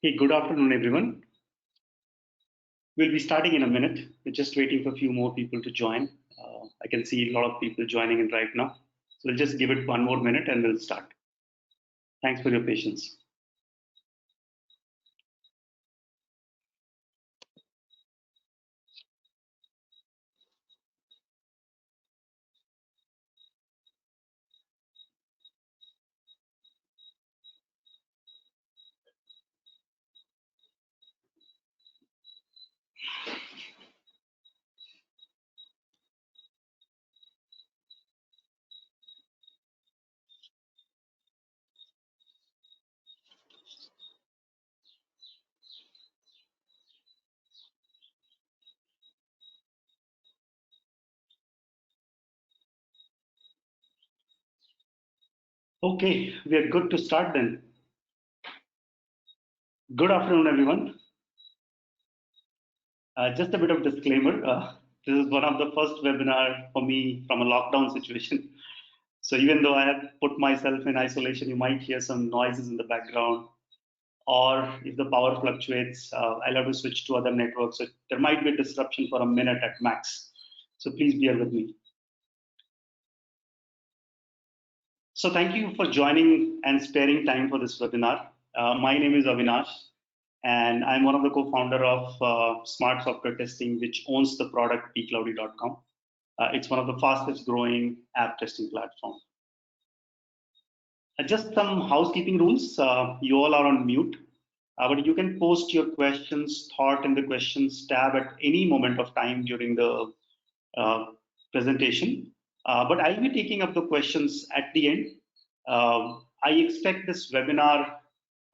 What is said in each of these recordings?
Hey, good afternoon, everyone. We'll be starting in a minute. We're just waiting for a few more people to join. I can see a lot of people joining in right now. So we'll just give it one more minute and we'll start. Thanks for your patience. Okay, we are good to start then. Good afternoon, everyone. Just a bit of disclaimer. This is one of the first webinar for me from a lockdown situation. So even though I have put myself in isolation, you might hear some noises in the background, or if the power fluctuates, I'll have to switch to other networks. So there might be a disruption for a minute at max. So please bear with me. So thank you for joining and sparing time for this webinar. My name is Avinash, and I'm one of the co-founder of Smart Software Testing, which owns the product pCloudy.com. It's one of the fastest growing app testing platforms. Just some housekeeping rules. You all are on mute, but you can post your questions, thought in the questions tab at any moment of time during the presentation. But I'll be taking up the questions at the end. I expect this webinar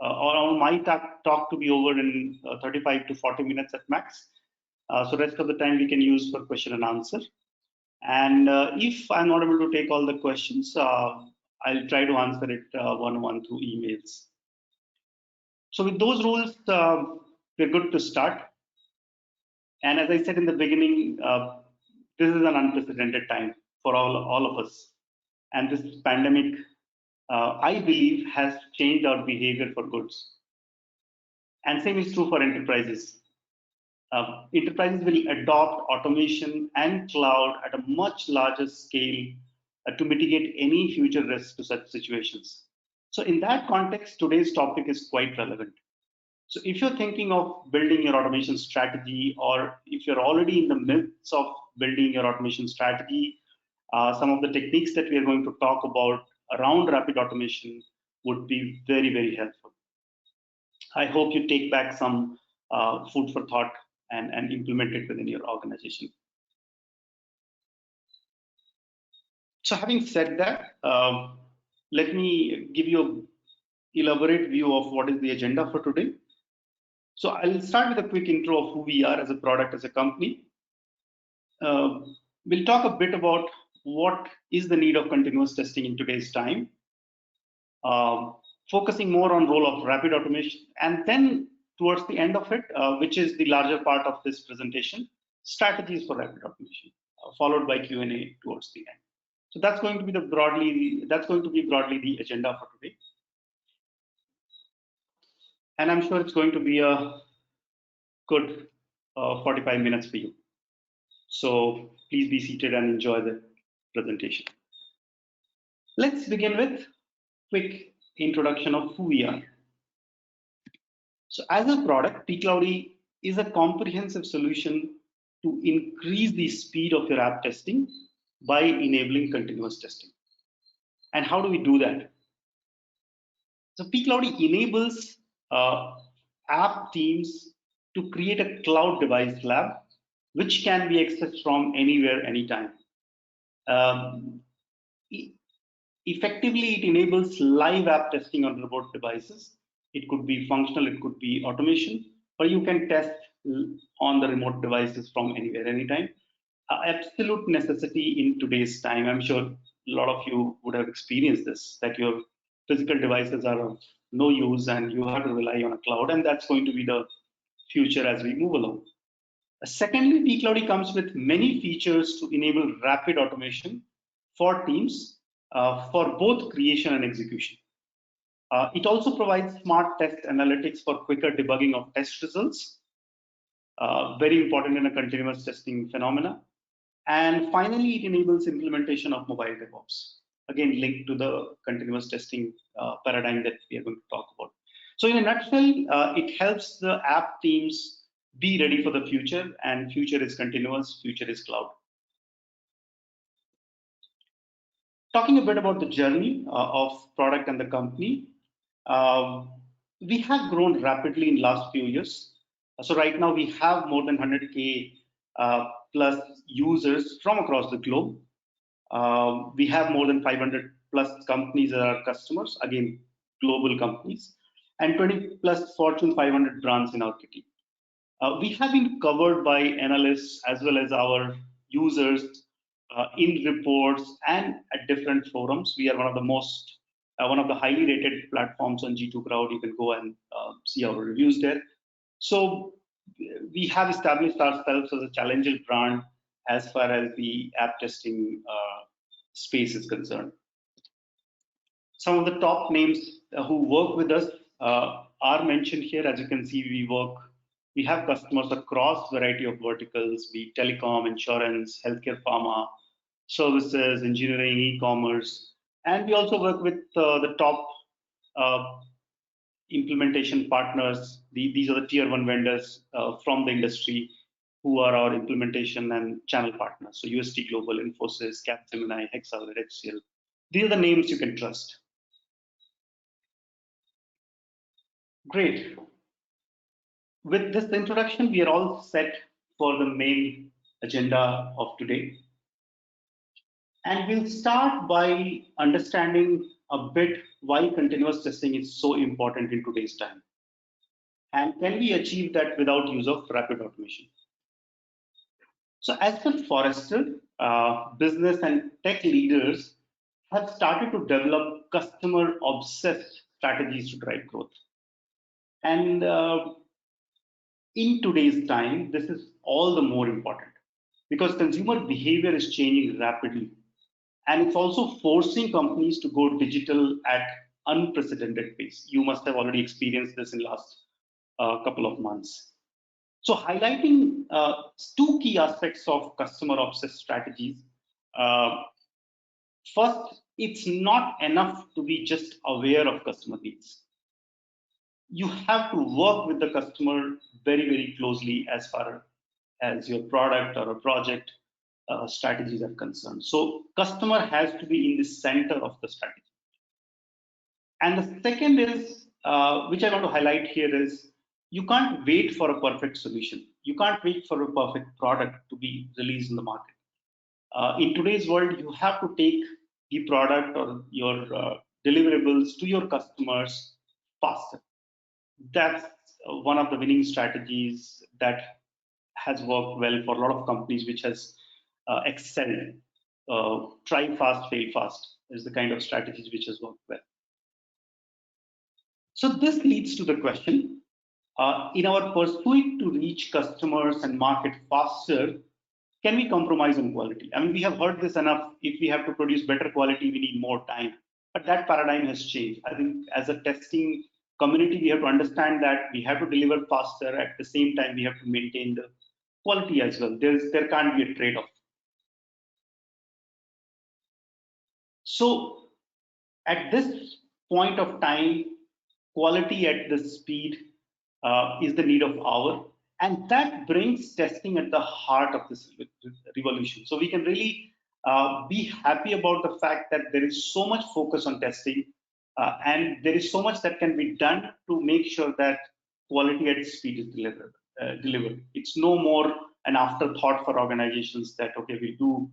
or my talk to be over in 35 to 40 minutes at max. So rest of the time we can use for question and answer. And if I'm not able to take all the questions, I'll try to answer it one-on-one through emails. So with those rules, we're good to start. And as I said in the beginning, this is an unprecedented time for all of us. And this pandemic, I believe, has changed our behavior for goods. And same is true for enterprises. Enterprises will adopt automation and cloud at a much larger scale to mitigate any future risks to such situations. So in that context, today's topic is quite relevant. So if you're thinking of building your automation strategy, or if you're already in the midst of building your automation strategy, some of the techniques that we are going to talk about around rapid automation would be very, very helpful. I hope you take back some food for thought and implement it within your organization. So having said that, let me give you an elaborate view of what is the agenda for today. So I'll start with a quick intro of who we are as a product, as a company. We'll talk a bit about what is the need of continuous testing in today's time, focusing more on role of rapid automation, and then towards the end of it, which is the larger part of this presentation, strategies for rapid automation, followed by Q&A towards the end. So that's going to be broadly the agenda for today. And I'm sure it's going to be a good 45 minutes for you. So please be seated and enjoy the presentation. Let's begin with quick introduction of who we are. So as a product, pCloudy is a comprehensive solution to increase the speed of your app testing by enabling continuous testing. And how do we do that? So pCloudy enables app teams to create a cloud device lab, which can be accessed from anywhere, anytime. Effectively, it enables live app testing on remote devices. It could be functional, it could be automation, or you can test on the remote devices from anywhere, anytime. Absolute necessity in today's time. I'm sure a lot of you would have experienced this, that your physical devices are of no use and you have to rely on a cloud, and that's going to be the future as we move along. Secondly, pCloudy comes with many features to enable rapid automation for teams for both creation and execution. It also provides smart test analytics for quicker debugging of test results, very important in a continuous testing phenomena. And finally, it enables implementation of mobile DevOps, again linked to the continuous testing paradigm that we are going to talk about. So in a nutshell, it helps the app teams be ready for the future, and future is continuous, future is cloud. Talking a bit about the journey of product and the company, we have grown rapidly in last few years. So right now we have more than 100K plus users from across the globe. We have more than 500 plus companies that are customers, again, global companies, and 20 plus Fortune 500 brands in our kitty. We have been covered by analysts as well as our users in reports and at different forums. We are one of the most, one of the highly rated platforms on G2 Crowd. You can go and see our reviews there. So we have established ourselves as a challenger brand as far as the app testing space is concerned. Some of the top names who work with us are mentioned here. As you can see, we have customers across variety of verticals, be telecom, insurance, healthcare, pharma, services, engineering, e-commerce, and we also work with the top implementation partners. These are the tier one vendors from the industry who are our implementation and channel partners. So UST Global, Infosys, Capgemini, Hexagon, HCL. These are the names you can trust. Great. With this introduction, we are all set for the main agenda of today. And we'll start by understanding a bit why continuous testing is so important in today's time. And can we achieve that without use of rapid automation? So as per Forrester, business and tech leaders have started to develop customer-obsessed strategies to drive growth. And in today's time, this is all the more important because consumer behavior is changing rapidly. And it's also forcing companies to go digital at unprecedented pace. You must have already experienced this in the last couple of months. So highlighting two key aspects of customer-obsessed strategies. First, it's not enough to be just aware of customer needs. You have to work with the customer very, very closely as far as your product or a project strategies are concerned. So customer has to be in the center of the strategy. And the second is, which I want to highlight here is, you can't wait for a perfect solution. You can't wait for a perfect product to be released in the market. In today's world, you have to take the product or your deliverables to your customers faster. That's one of the winning strategies that has worked well for a lot of companies, which has excelled. Try fast, fail fast is the kind of strategies which has worked well. So this leads to the question, in our pursuit to reach customers and market faster, can we compromise on quality? I mean, we have heard this enough. If we have to produce better quality, we need more time. But that paradigm has changed. I think as a testing community, we have to understand that we have to deliver faster. At the same time, we have to maintain the quality as well. There can't be a trade-off. So at this point of time, quality at the speed is the need of hour. And that brings testing at the heart of this revolution. So we can really be happy about the fact that there is so much focus on testing and there is so much that can be done to make sure that quality at speed is delivered. It's no more an afterthought for organizations that, okay, we do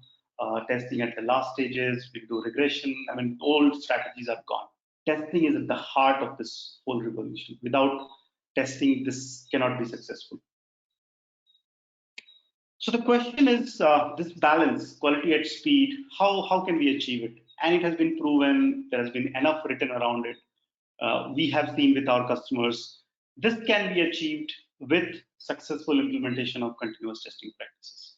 testing at the last stages, we do regression. I mean, old strategies are gone. Testing is at the heart of this whole revolution. Without testing, this cannot be successful. So the question is this balance, quality at speed, how can we achieve it? And it has been proven, there has been enough written around it. We have seen with our customers, this can be achieved with successful implementation of continuous testing practices.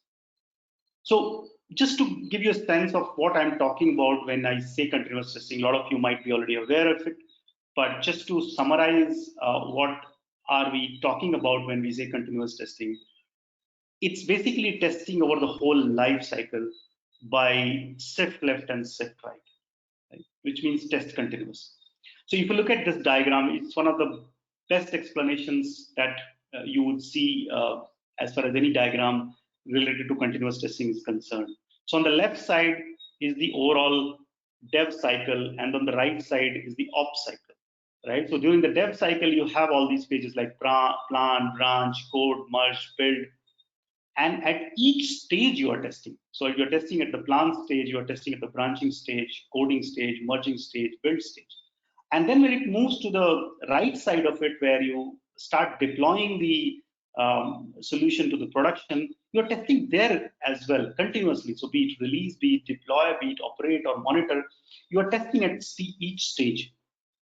So just to give you a sense of what I'm talking about when I say continuous testing, a lot of you might be already aware of it. But just to summarize, what are we talking about when we say continuous testing? It's basically testing over the whole life cycle by shift left and shift right, which means test continuous. So if you look at this diagram, it's one of the best explanations that you would see as far as any diagram related to continuous testing is concerned. So on the left side is the overall dev cycle, and on the right side is the ops cycle, right? So during the dev cycle, you have all these pages like plan, branch, code, merge, build, and at each stage you are testing. So if you're testing at the plan stage, you are testing at the branching stage, coding stage, merging stage, build stage. And then when it moves to the right side of it, where you start deploying the solution to the production, you're testing there as well continuously. So be it release, be it deploy, be it operate or monitor, you are testing at each stage.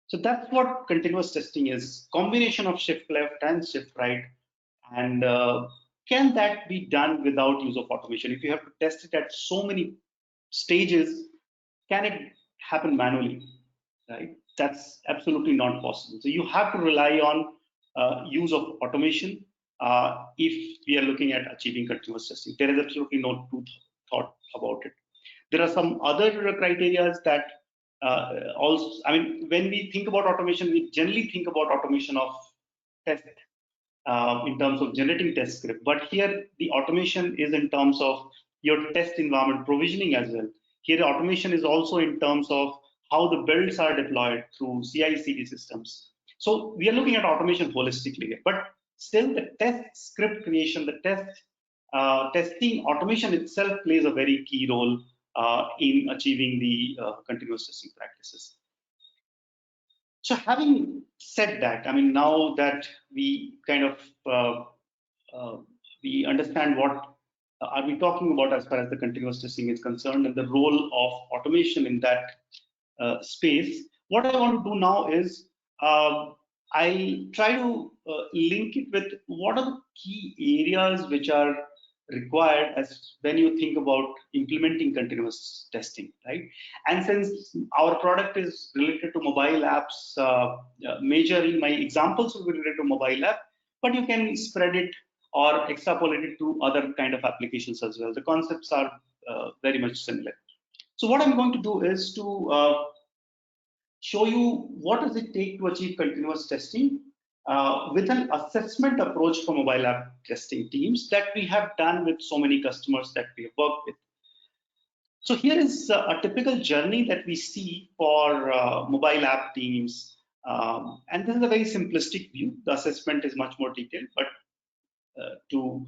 So that's what continuous testing is: combination of shift left and shift right. And can that be done without use of automation? If you have to test it at so many stages, can it happen manually? Right? That's absolutely not possible. So you have to rely on use of automation if we are looking at achieving continuous testing. There is absolutely no thought about it. There are some other criteria that also, I mean, when we think about automation, we generally think about automation of test in terms of generating test script. But here the automation is in terms of your test environment provisioning as well. Here automation is also in terms of how the builds are deployed through CI/CD systems. So we are looking at automation holistically, but still the test script creation, the testing automation itself plays a very key role in achieving the continuous testing practices. So having said that, I mean, now that we kind of we understand what are we talking about as far as the continuous testing is concerned and the role of automation in that space, what I want to do now is I'll try to link it with what are the key areas which are required as when you think about implementing continuous testing, right? And since our product is related to mobile apps, majorly my examples will be related to mobile app, but you can spread it or extrapolate it to other kind of applications as well. The concepts are very much similar. So what I'm going to do is to show you what does it take to achieve continuous testing with an assessment approach for mobile app testing teams that we have done with so many customers that we have worked with. So here is a typical journey that we see for mobile app teams. And this is a very simplistic view. The assessment is much more detailed, but to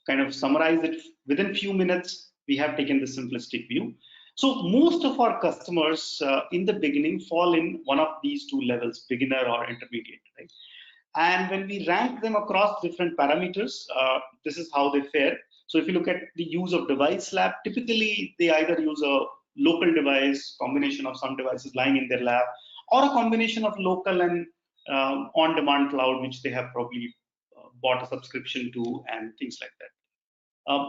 kind of summarize it within few minutes, we have taken the simplistic view. So most of our customers in the beginning fall in one of these two levels, beginner or intermediate, right? And when we rank them across different parameters, this is how they fare. So if you look at the use of device lab, typically they either use a local device, combination of some devices lying in their lab, or a combination of local and on-demand cloud, which they have probably bought a subscription to and things like that.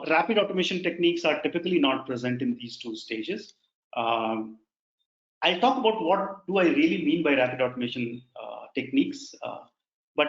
Rapid automation techniques are typically not present in these two stages. I'll talk about what do I really mean by rapid automation techniques, but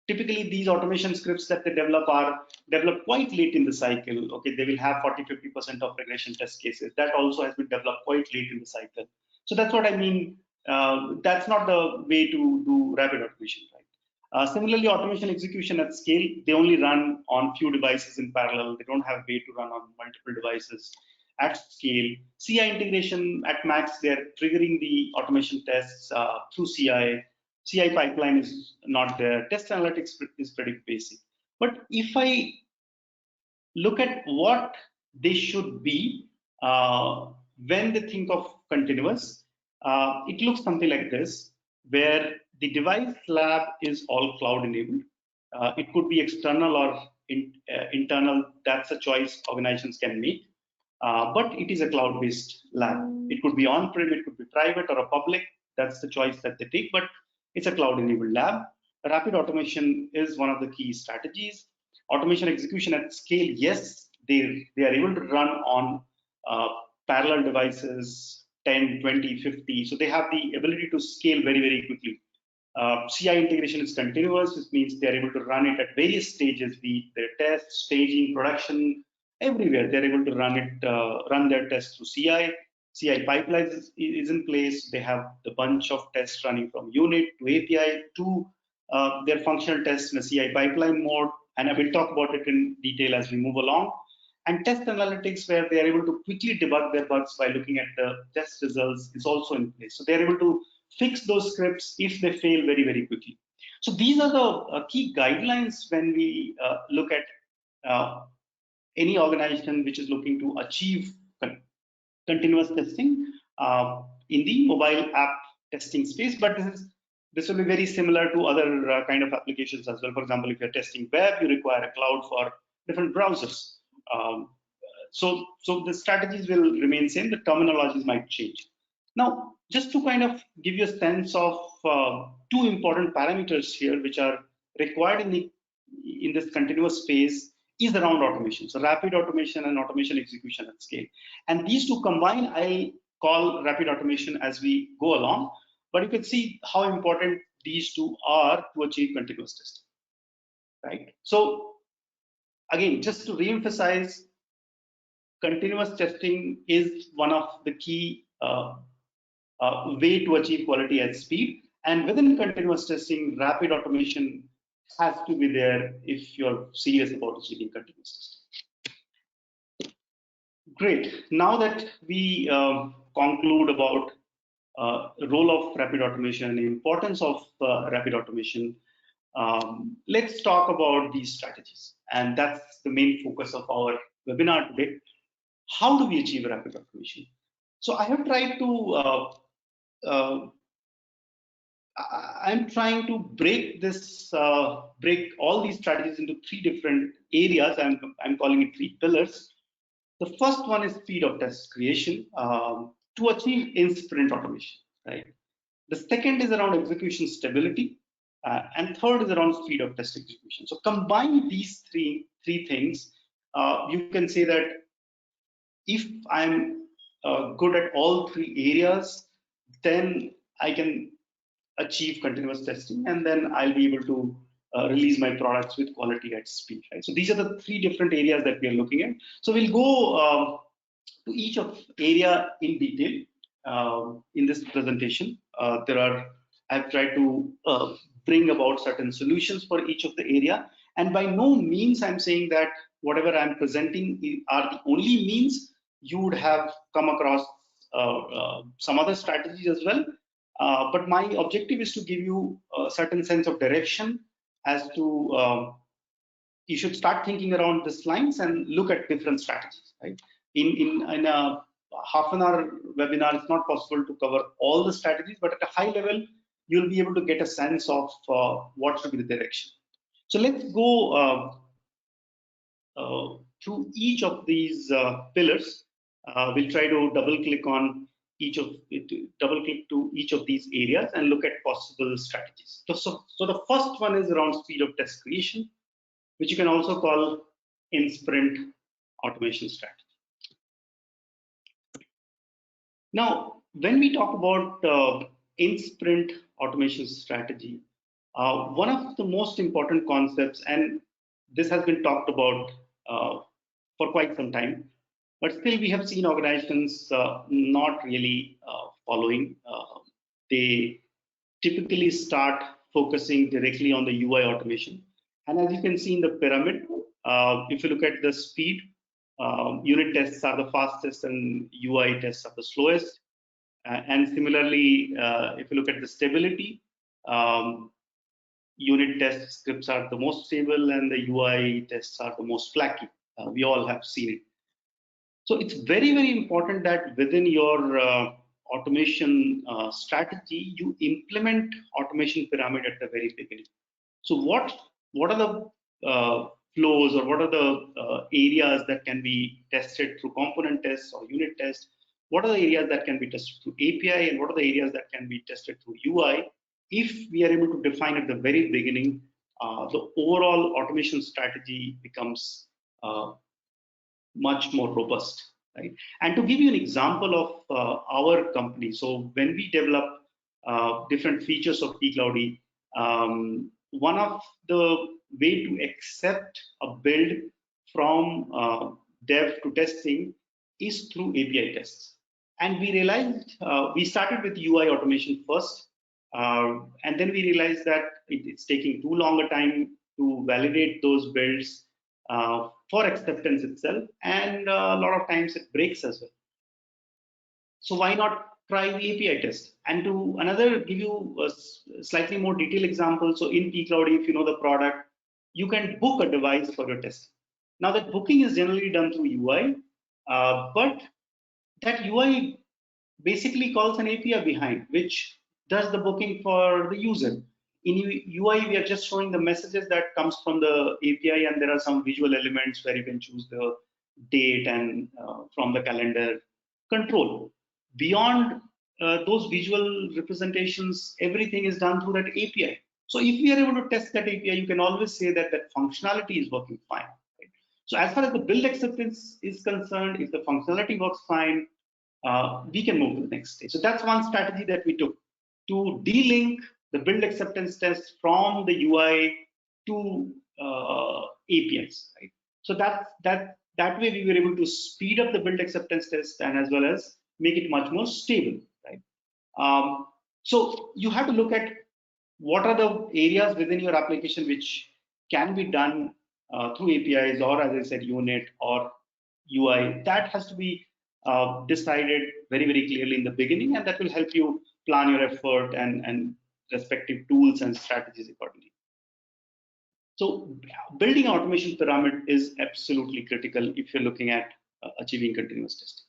typically these automation scripts that they develop are developed quite late in the cycle. Okay, they will have 40–50% of regression test cases. That also has been developed quite late in the cycle. So that's what I mean. That's not the way to do rapid automation, right? Similarly, automation execution at scale, they only run on few devices in parallel. They don't have a way to run on multiple devices at scale. CI integration at max, they're triggering the automation tests through CI. CI pipeline is not there. Test analytics is pretty basic. But if I look at what they should be when they think of continuous, it looks something like this, where the device lab is all cloud enabled. It could be external or internal. That's a choice organizations can make. But it is a cloud-based lab. It could be on-prem, it could be private or a public. That's the choice that they take, but it's a cloud-enabled lab. Rapid automation is one of the key strategies. Automation execution at scale, yes, they are able to run on parallel devices, 10, 20, 50. So they have the ability to scale very, very quickly. CI integration is continuous, which means they're able to run it at various stages, be it their test, staging, production, everywhere. They're able to run it, run their tests through CI. CI pipelines is in place. They have the bunch of tests running from unit to API to their functional tests in a CI pipeline mode. And I will talk about it in detail as we move along. And test analytics, where they are able to quickly debug their bugs by looking at the test results, is also in place. So they're able to fix those scripts if they fail very, very quickly. So these are the key guidelines when we look at any organization which is looking to achieve continuous testing in the mobile app testing space. But this will be very similar to other kind of applications as well. For example, if you're testing web, you require a cloud for different browsers. So the strategies will remain same. The terminologies might change. Now, just to kind of give you a sense of two important parameters here, which are required in this continuous phase, is around automation. So rapid automation and automation execution at scale. And these two combined, I call rapid automation as we go along. But you can see how important these two are to achieve continuous testing, right? So again, just to re-emphasize, continuous testing is one of the key way to achieve quality at speed. And within continuous testing, rapid automation has to be there if you're serious about achieving continuous testing. Great. Now that we conclude about role of rapid automation, the importance of rapid automation, let's talk about these strategies. And that's the main focus of our webinar today. How do we achieve rapid automation? So I have tried to I'm trying to break all these strategies into three different areas. I'm calling it three pillars. The first one is speed of test creation to achieve in-sprint automation, right? The second is around execution stability, and third is around speed of test execution. So combine these three things, you can say that if I'm good at all three areas, then I can achieve continuous testing, and then I'll be able to release my products with quality at speed, right? So these are the three different areas that we are looking at. So we'll go to each of area in detail in this presentation. I've tried to bring about certain solutions for each of the area, and by no means I'm saying that whatever I'm presenting are the only means. You would have come across some other strategies as well. But my objective is to give you a certain sense of direction as to you should start thinking around these lines and look at different strategies, right? In a half an hour webinar, it's not possible to cover all the strategies, but at a high level, you'll be able to get a sense of what should be the direction. So let's go through each of these pillars. We'll try to double click to each of these areas and look at possible strategies. So the first one is around speed of test creation, which you can also call in-sprint automation strategy. Now, when we talk about in-sprint automation strategy, one of the most important concepts, and this has been talked about for quite some time, but still we have seen organizations not really following. They typically start focusing directly on the UI automation. And as you can see in the pyramid, if you look at the speed, unit tests are the fastest and UI tests are the slowest. And similarly, if you look at the stability, unit test scripts are the most stable and the UI tests are the most flaky. We all have seen it. So it's very, very important that within your automation strategy, you implement automation pyramid at the very beginning. So what are the flows, or what are the areas that can be tested through component tests or unit tests? What are the areas that can be tested through API, and what are the areas that can be tested through UI? If we are able to define at the very beginning, the overall automation strategy becomes much more robust. right? And to give you an example of our company, so when we develop different features of pCloudy, one of the way to accept a build from dev to testing is through API tests. And we realized we started with UI automation first, and then we realized that it's taking too long a time to validate those builds for acceptance itself, and a lot of times it breaks as well. So why not try the API test? And to another, give you a slightly more detailed example. So in pCloudy, if you know the product, you can book a device for your test. Now that booking is generally done through UI, but that UI basically calls an API behind, which does the booking for the user. In UI, we are just showing the messages that comes from the API, and there are some visual elements where you can choose the date and from the calendar control. Beyond those visual representations, everything is done through that API. So if we are able to test that API, you can always say that that functionality is working fine. Right? So as far as the build acceptance is concerned, if the functionality works fine, we can move to the next stage. So that's one strategy that we took to de-link the build acceptance test from the UI to APIs. Right? So that way we were able to speed up the build acceptance test and as well as make it much more stable. Right? So you have to look at what are the areas within your application which can be done through APIs or, as I said, unit or UI. That has to be decided very, very clearly in the beginning, and that will help you plan your effort and respective tools and strategies accordingly. So building an automation pyramid is absolutely critical if you're looking at achieving continuous testing.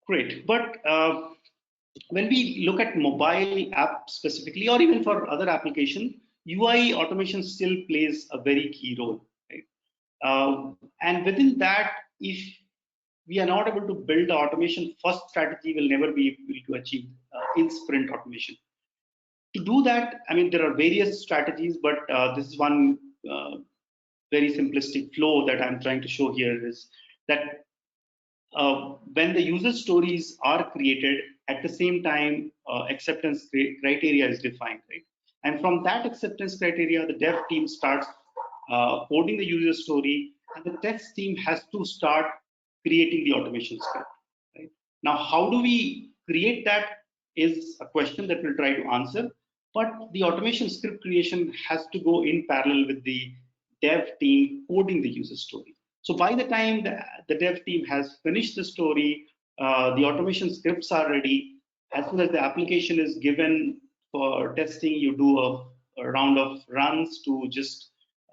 Great, but when we look at mobile app specifically, or even for other application, UI automation still plays a very key role. Right? And within that, if we are not able to build the automation first strategy, will never be able to achieve in sprint automation. To do that, I mean, there are various strategies, but this is one very simplistic flow that I'm trying to show here is that when the user stories are created, at the same time, acceptance criteria is defined, right? And from that acceptance criteria, the dev team starts coding the user story, and the test team has to start creating the automation script. Right? Now, how do we create that is a question that we'll try to answer, but the automation script creation has to go in parallel with the dev team coding the user story. So by the time the dev team has finished the story, the automation scripts are ready. As soon as the application is given for testing, you do a round of runs to just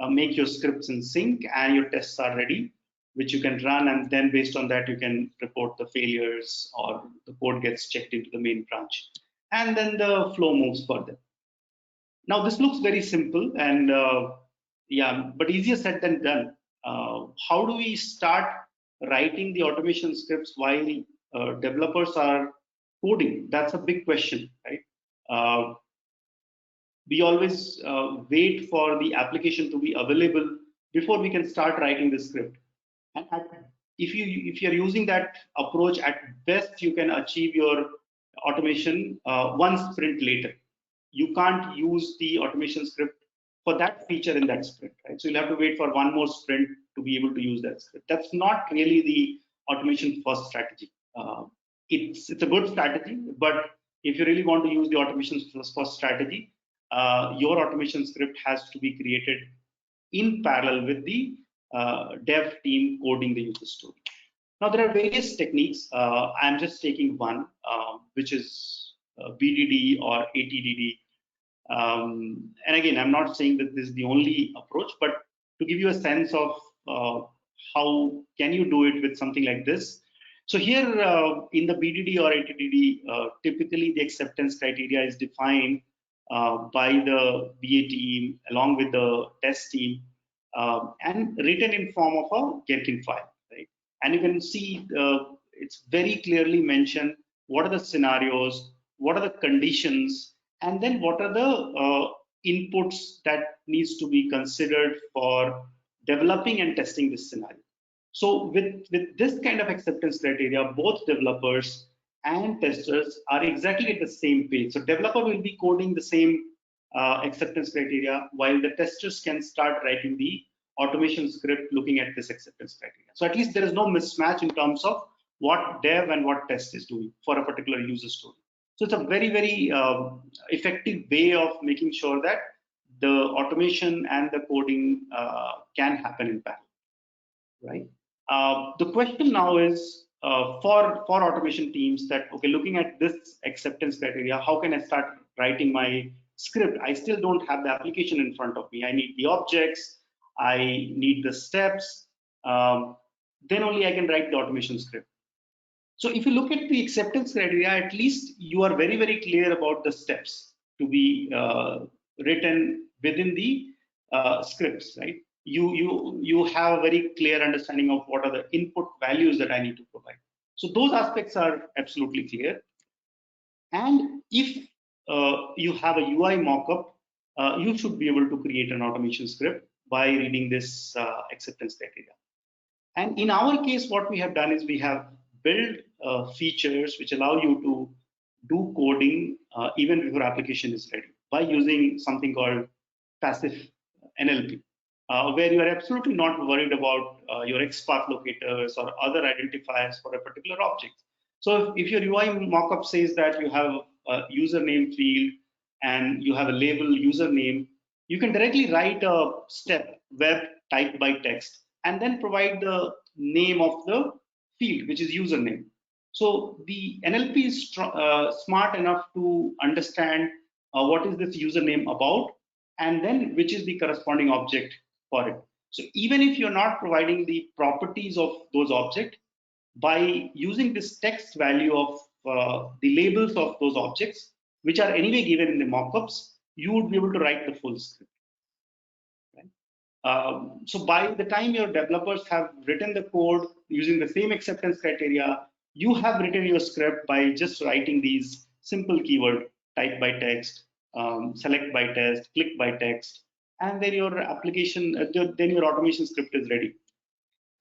make your scripts in sync, and your tests are ready, which you can run, and then based on that you can report the failures or the code gets checked into the main branch, and then the flow moves further. Now this looks very simple, and yeah, but easier said than done. How do we start writing the automation scripts while developers are coding? That's a big question, right? We always wait for the application to be available before we can start writing the script. And if you're using that approach, at best you can achieve your automation one sprint later. You can't use the automation script for that feature in that sprint, right? So you'll have to wait for one more sprint to be able to use that script. That's not really the automation first strategy. It's a good strategy, but if you really want to use the automation first strategy, your automation script has to be created in parallel with the dev team coding the user story. Now there are various techniques. I'm just taking one, which is BDD or ATDD. And again, I'm not saying that this is the only approach, but to give you a sense of how can you do it with something like this. So here in the BDD or ATDD, typically the acceptance criteria is defined by the BA team along with the test team and written in form of a Gherkin file, right? And you can see it's very clearly mentioned what are the scenarios, what are the conditions, and then what are the inputs that needs to be considered for developing and testing this scenario. So with this kind of acceptance criteria, both developers and testers are exactly at the same page. So developer will be coding the same acceptance criteria, while the testers can start writing the automation script looking at this acceptance criteria. So at least there is no mismatch in terms of what dev and what test is doing for a particular user story. So it's a very effective way of making sure that the automation and the coding can happen in parallel, right? The question now is for automation teams that, okay, looking at this acceptance criteria, how can I start writing my script? I still don't have the application in front of me. I need the objects, I need the steps, then only I can write the automation script. So if you look at the acceptance criteria, at least you are very clear about the steps to be written within the scripts, right? You have a very clear understanding of what are the input values that I need to provide. So those aspects are absolutely clear. And if you have a UI mockup, you should be able to create an automation script by reading this acceptance criteria. And in our case, what we have done is we have built features which allow you to do coding even before application is ready by using something called passive NLP, where you are absolutely not worried about your XPath locators or other identifiers for a particular object. So if your UI mockup says that you have a username field and you have a label username, you can directly write a step web type by text and then provide the name of the field, which is username. So the NLP is smart enough to understand what is this username about, and then which is the corresponding object for it. So even if you're not providing the properties of those objects, by using this text value of the labels of those objects, which are anyway given in the mockups, you would be able to write the full script. So by the time your developers have written the code using the same acceptance criteria, you have written your script by just writing these simple keyword, type by text, select by text, click by text, and then your application, then your automation script is ready.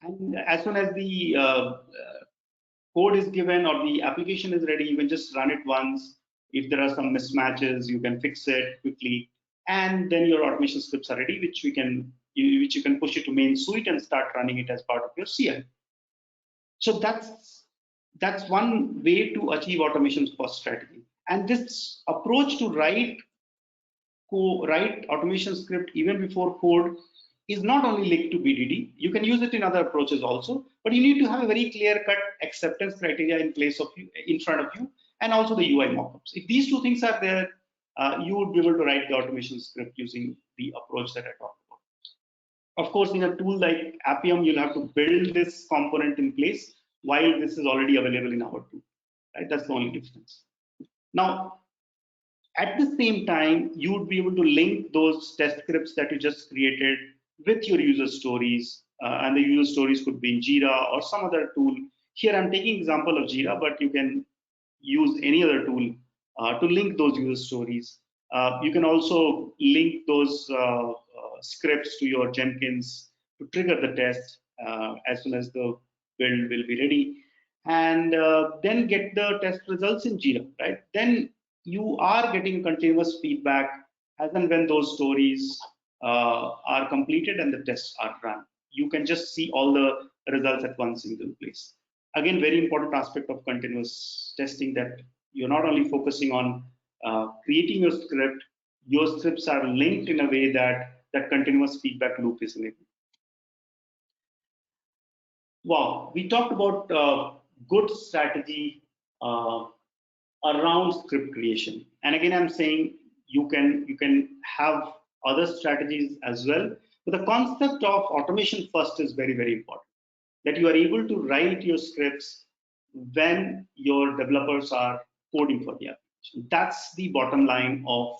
And as soon as the code is given or the application is ready, you can just run it once. If there are some mismatches, you can fix it quickly, and then your automation scripts are ready, which you can push it to main suite and start running it as part of your CI. So that's one way to achieve automation first strategy. And this approach to write automation script even before code is not only linked to BDD. You can use it in other approaches also, but you need to have a very clear-cut acceptance criteria in place of you, in front of you, and also the UI mockups. If these two things are there, you would be able to write the automation script using the approach that I talked about. Of course, in a tool like Appium, you'll have to build this component in place while this is already available in our tool. Right? That's the only difference. Now, at the same time, you would be able to link those test scripts that you just created with your user stories, and the user stories could be in Jira or some other tool. Here I'm taking example of Jira, but you can use any other tool to link those user stories. You can also link those scripts to your Jenkins to trigger the test as soon as the build will be ready, and then get the test results in Jira, right? Then you are getting continuous feedback as and when those stories are completed and the tests are run. You can just see all the results at one single place. Again, very important aspect of continuous testing, that you're not only focusing on creating your scripts are linked in a way that that continuous feedback loop is enabled. Wow, we talked about good strategy around script creation, and again, I'm saying you can have other strategies as well. But the concept of automation first is very important. That you are able to write your scripts when your developers are coding for the application. That's the bottom line of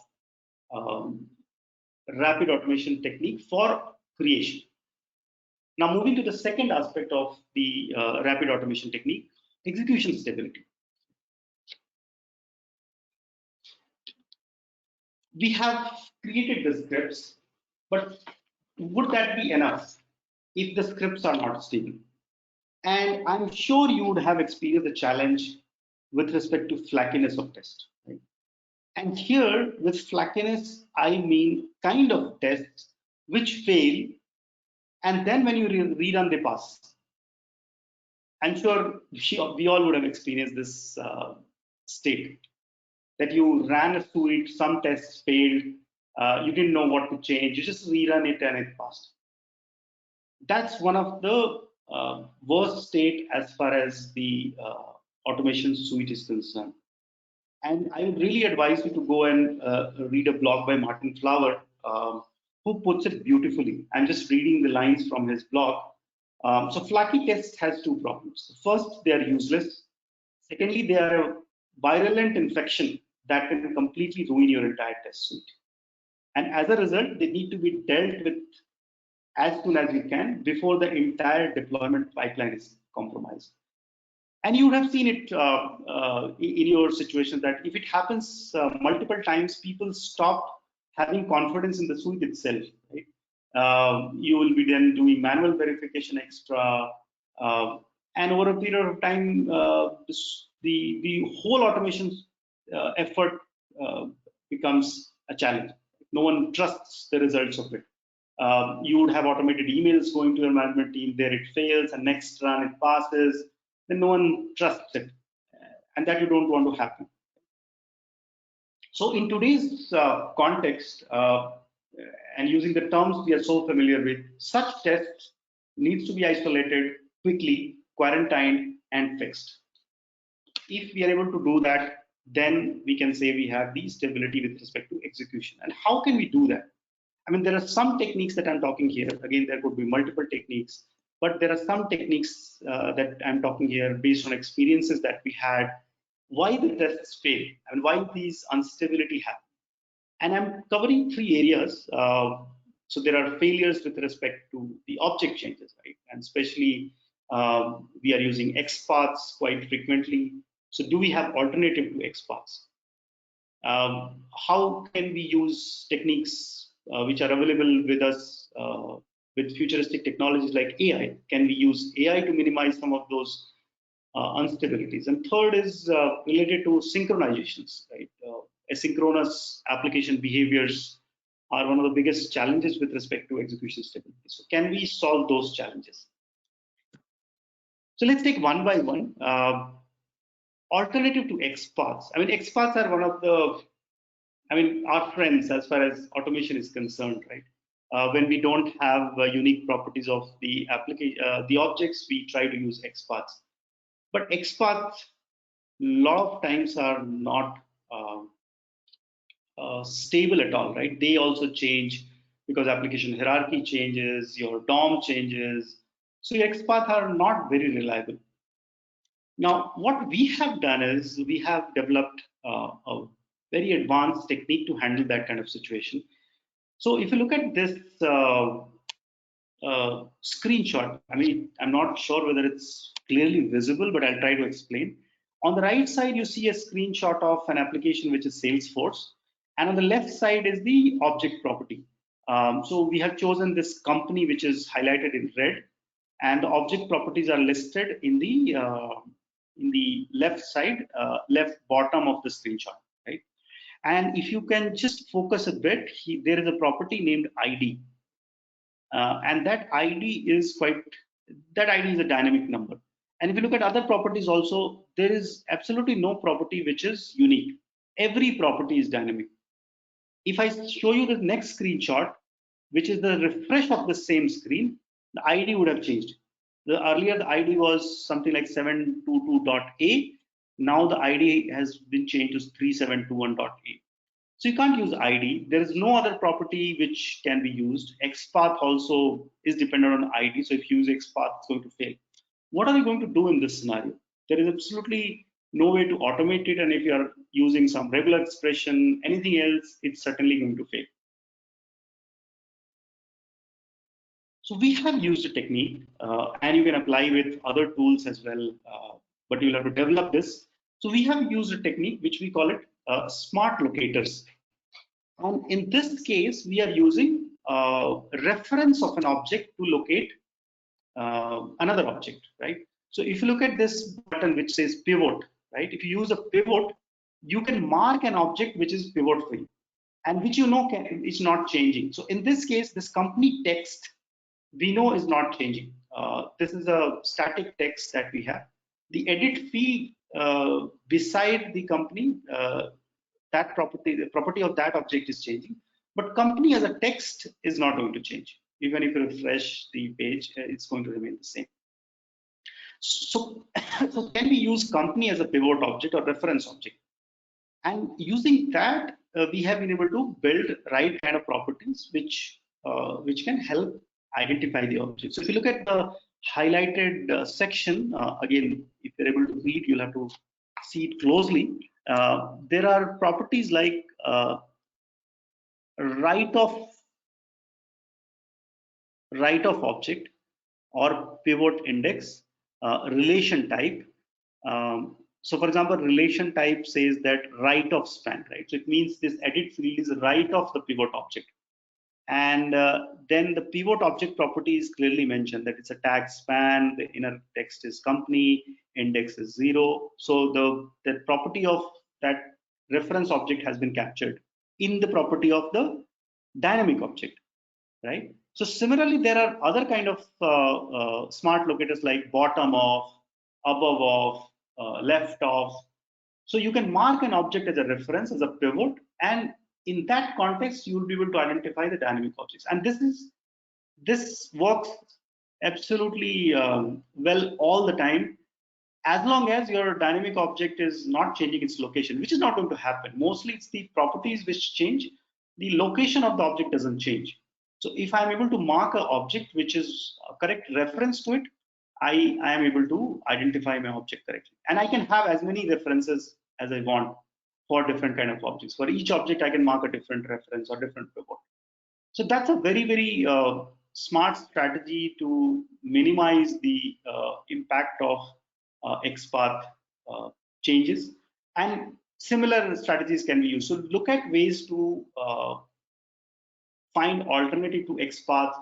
rapid automation technique for creation. Now, moving to the second aspect of the rapid automation technique, execution stability. We have created the scripts, but would that be enough if the scripts are not stable? And I'm sure you would have experienced a challenge with respect to flakiness of test. Right? And here with flakiness, I mean kind of tests which fail, and then when you rerun, they pass. I'm sure we all would have experienced this state that you ran a suite, some tests failed, you didn't know what to change, you just rerun it and it passed. That's one of the worst state as far as the automation suite is concerned. And I would really advise you to go and read a blog by Martin Flower, who puts it beautifully. I'm just reading the lines from his blog. So flaky tests has two problems. First, they are useless. Secondly, they are a virulent infection that can completely ruin your entire test suite. And as a result, they need to be dealt with as soon as you can before the entire deployment pipeline is compromised. And you would have seen it in your situation that if it happens multiple times, people stop having confidence in the suite itself. Right? You will be then doing manual verification extra, and over a period of time, the whole automation effort becomes a challenge. No one trusts the results of it. You would have automated emails going to your management team. There it fails, and next run it passes. Then no one trusts it, and that you don't want to happen. So in today's context, and using the terms we are so familiar with, such tests needs to be isolated quickly, quarantined, and fixed. If we are able to do that, then we can say we have the stability with respect to execution. And how can we do that? I mean, there are some techniques that I'm talking here. Again, there could be multiple techniques, but there are some techniques that I'm talking here based on experiences that we had, why the tests fail and why these instability happen. And I'm covering three areas. So there are failures with respect to the object changes, right? And especially we are using XPaths quite frequently. So do we have alternative to XPaths? How can we use techniques which are available with us with futuristic technologies like AI? Can we use AI to minimize some of those instabilities? And third is related to synchronizations, right? Asynchronous application behaviors are one of the biggest challenges with respect to execution stability. So can we solve those challenges? So let's take one by one. Alternative to XPaths. I mean, XPaths are one of the, our friends as far as automation is concerned, right? When we don't have unique properties of the application, the objects, we try to use XPaths. But XPaths, a lot of times are not stable at all, right? They also change because application hierarchy changes, your DOM changes. So your XPaths are not very reliable. Now, what we have done is we have developed a very advanced technique to handle that kind of situation. So if you look at this screenshot, I mean, I'm not sure whether it's clearly visible, but I'll try to explain. On the right side, you see a screenshot of an application which is Salesforce, and on the left side is the object property. So we have chosen this company which is highlighted in red, and the object properties are listed in the left side, left bottom of the screenshot, right? And if you can just focus a bit, there is a property named ID, and that ID is a dynamic number. And if you look at other properties also, there is absolutely no property which is unique. Every property is dynamic. If I show you the next screenshot, which is the refresh of the same screen, the ID would have changed. Earlier, the ID was something like 722.a. Now the ID has been changed to 3721.a. So you can't use ID. There is no other property which can be used. XPath also is dependent on ID. So if you use XPath, it's going to fail. What are you going to do in this scenario? There is absolutely no way to automate it. And if you are using some regular expression, anything else, it's certainly going to fail. So we have used a technique, and you can apply with other tools as well, but you'll have to develop this. So we have used a technique which we call it smart locators. And in this case, we are using reference of an object to locate another object, right? So if you look at this button which says pivot, right? If you use a pivot, you can mark an object which is pivot free and which is not changing. So in this case, this company text we know is not changing. This is a static text that we have. The edit field beside the company, that property, the property of that object is changing, but company as a text is not going to change. Even if you refresh the page, it's going to remain the same. So, so can we use company as a pivot object or reference object? And using that, we have been able to build right kind of properties which can help identify the object. So if you look at the highlighted section, again, if you're able to read, you'll have to see it closely. There are properties like right of object or pivot index, relation type. So for example, relation type says that right of span, right? So it means this edit field is right of the pivot object. And then the pivot object property is clearly mentioned that it's a tag span, the inner text is company, index is 0. So the property of that reference object has been captured in the property of the dynamic object, right? So similarly, there are other kind of smart locators like bottom of, above of, left of. So you can mark an object as a reference, as a pivot, and in that context, you will be able to identify the dynamic objects. And this works absolutely well all the time, as long as your dynamic object is not changing its location, which is not going to happen. Mostly it's the properties which change. The location of the object doesn't change. So if I'm able to mark an object which is a correct reference to it, I am able to identify my object correctly. And I can have as many references as I want for different kind of objects. For each object, I can mark a different reference or different pivot. So that's a very, very smart strategy to minimize the impact of XPath changes. And similar strategies can be used. So look at ways to find alternative to XPath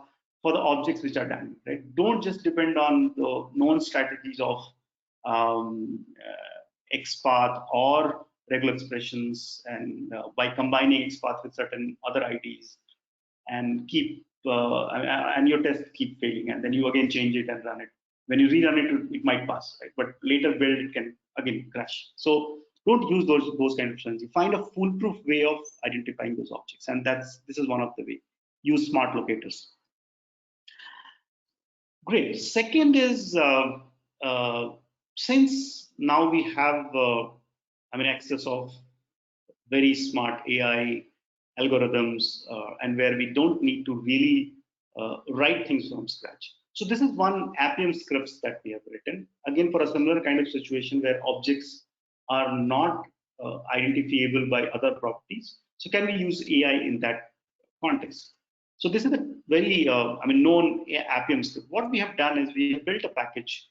for the objects which are dynamic, right? Don't just depend on the known strategies of XPath or regular expressions, and by combining XPath with certain other IDs, and keep and your tests keep failing, and then you again change it and run it. When you rerun it, it might pass, right? But later build it can again crash. So don't use those kind of strategies. Find a foolproof way of identifying those objects, and this is one of the way. Use smart locators. Great. Second is since now we have access of very smart AI algorithms, and where we don't need to really write things from scratch. So this is one Appium scripts that we have written, again for a similar kind of situation where objects are not identifiable by other properties. So can we use AI in that context? So this is a very known Appium script. What we have done is we have built a package